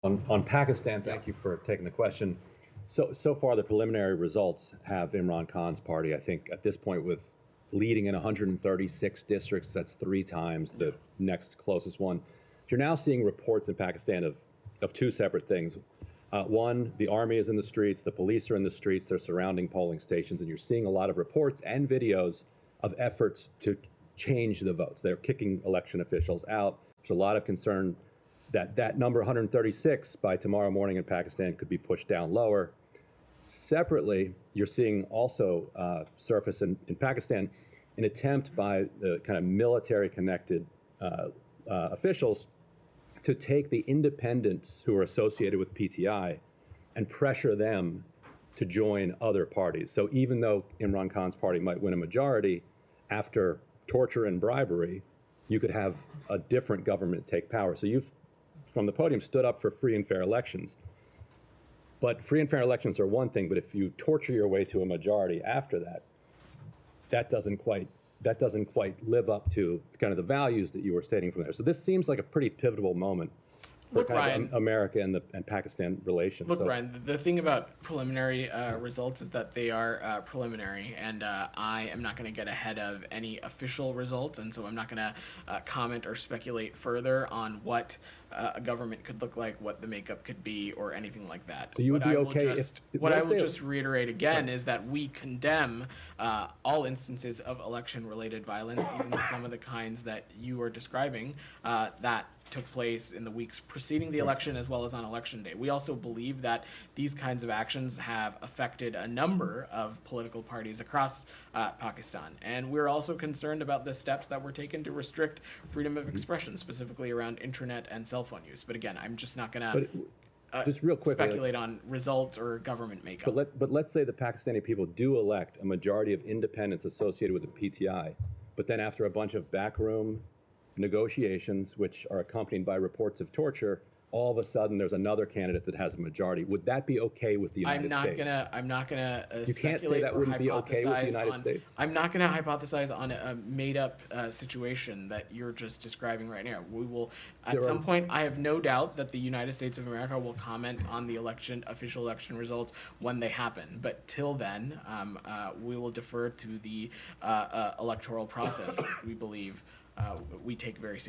On Pakistan, thank you for taking the question. So far, the preliminary results have Imran Khan's party, I think, at this point, with leading in 136 districts. That's 3 times the next closest one. You're now seeing reports in Pakistan of 2 separate things. One, the army is in the streets, the police are in the streets, they're surrounding polling stations, and you're seeing a lot of reports and videos of efforts to change the votes. They're kicking election officials out. There's a lot of concern that number 136 by tomorrow morning in Pakistan could be pushed down lower. Separately, you're seeing also surface in Pakistan an attempt by the kind of military-connected officials to take the independents who are associated with PTI and pressure them to join other parties. So even though Imran Khan's party might win a majority, after torture and bribery, you could have a different government take power. So you've, from the podium, stood up for free and fair elections. But free and fair elections are one thing, but if you torture your way to a majority after that, that doesn't quite live up to kind of the values that you were stating from there. So this seems like a pretty pivotal moment for America and Pakistan relations. Look, Ryan, the thing about preliminary results is that they are preliminary, and I am not going to get ahead of any official results, and so I'm not going to comment or speculate further on what a government could look like, what the makeup could be, or anything like that. So you would be okay what I will just reiterate again is that we condemn all instances of election-related violence, even some of the kinds that you are describing, that took place in the weeks preceding the election as well as on election day. We also believe that these kinds of actions have affected a number of political parties across Pakistan. And we're also concerned about the steps that were taken to restrict freedom of expression, specifically around internet and cell phone use. But again, I'm just not going to just real quickly, speculate on results or government makeup. But let's say the Pakistani people do elect a majority of independents associated with the PTI, but then after a bunch of backroom negotiations, which are accompanied by reports of torture, all of a sudden there's another candidate that has a majority. Would that be okay with the United States? I'm not gonna You can't say that wouldn't be okay with the United States. I'm not gonna hypothesize on a made-up situation that you're just describing right now. We will, at some point, I have no doubt that the United States of America will comment on the official election results when they happen. But till then, we will defer to the electoral process, which we believe we take very seriously.